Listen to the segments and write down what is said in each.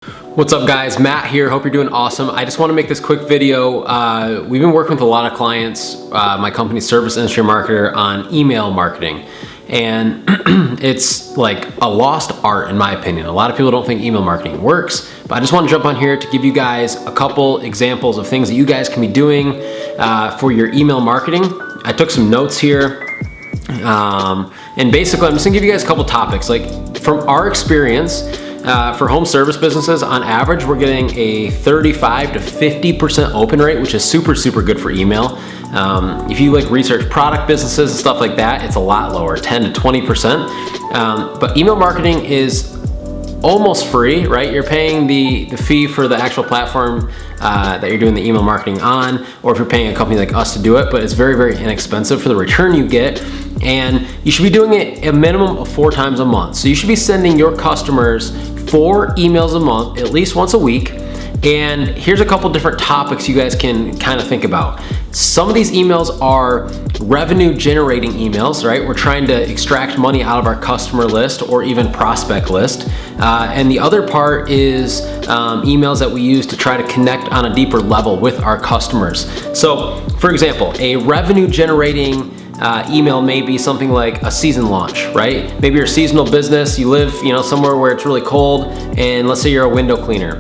What's up guys, Matt here, hope you're doing awesome. I just want to make this quick video. We've been working with a lot of clients, my company Service Industry Marketer, on email marketing. And it's like a lost art in my opinion. A lot of people don't think email marketing works, but I just want to jump on here to give you guys a couple examples of things that you guys can be doing for your email marketing. I took some notes here. And basically I'm just gonna give you guys a couple topics. Like from our experience, for home service businesses, on average, we're getting a 35 to 50% open rate, which is super good for email. If you like research product businesses and stuff like that, it's a lot lower, 10 to 20%. But email marketing is almost free, right? You're paying the fee for the actual platform that you're doing the email marketing on, or if you're paying a company like us to do it, but it's very inexpensive for the return you get. And you should be doing it a minimum of 4 times a month. So you should be sending your customers 4 emails a month, at least once a week. And here's a couple different topics you guys can kind of think about. Some of these emails are revenue generating emails, right? We're trying to extract money out of our customer list or even prospect list. And the other part is emails that we use to try to connect on a deeper level with our customers. So for example, a revenue generating email may be something like a season launch, right? Maybe you're a seasonal business, you live somewhere where it's really cold, and let's say you're a window cleaner.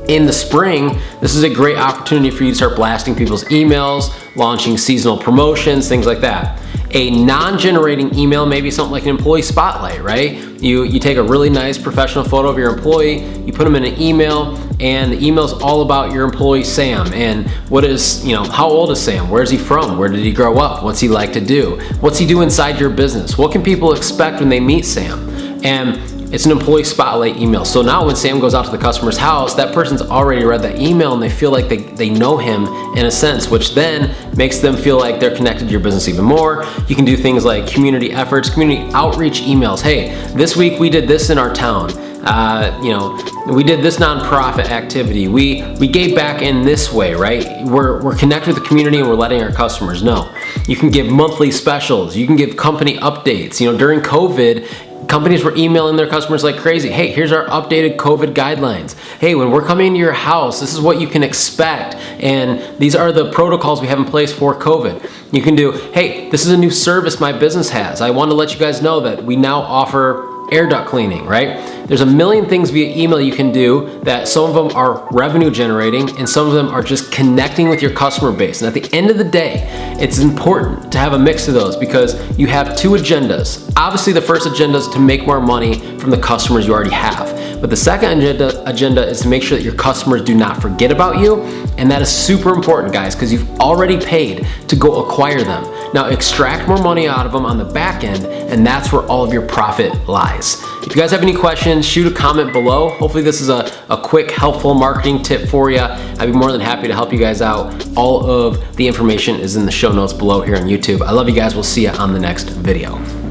In the spring, this is a great opportunity for you to start blasting people's emails, launching seasonal promotions, things like that. A non-generating email may be something like an employee spotlight, right? You take a really nice professional photo of your employee, you put them in an email, and the email's all about your employee Sam, and how old is Sam? Where's he from? Where did he grow up? What's he like to do? What's he do inside your business? What can people expect when they meet Sam? And it's an employee spotlight email. So now when Sam goes out to the customer's house, that person's already read that email and they feel like they know him in a sense, which then makes them feel like they're connected to your business even more. You can do things like community efforts, community outreach emails. Hey, this week we did this in our town. We did this nonprofit activity. We gave back in this way, right? We're connected with the community and we're letting our customers know. You can give monthly specials. You can give company updates. During COVID, companies were emailing their customers like crazy. Hey, here's our updated COVID guidelines. Hey, when we're coming into your house, this is what you can expect. And these are the protocols we have in place for COVID. You can do, hey, this is a new service my business has. I want to let you guys know that we now offer air duct cleaning, right? There's a million things via email you can do that some of them are revenue generating and some of them are just connecting with your customer base. And at the end of the day, it's important to have a mix of those because you have 2 agendas. Obviously, the first agenda is to make more money from the customers you already have. But the second agenda is to make sure that your customers do not forget about you. And that is super important, guys, because you've already paid to go acquire them. Now extract more money out of them on the back end, and that's where all of your profit lies. If you guys have any questions, shoot a comment below. Hopefully this is a quick, helpful marketing tip for you. I'd be more than happy to help you guys out. All of the information is in the show notes below here on YouTube. I love you guys. We'll see you on the next video.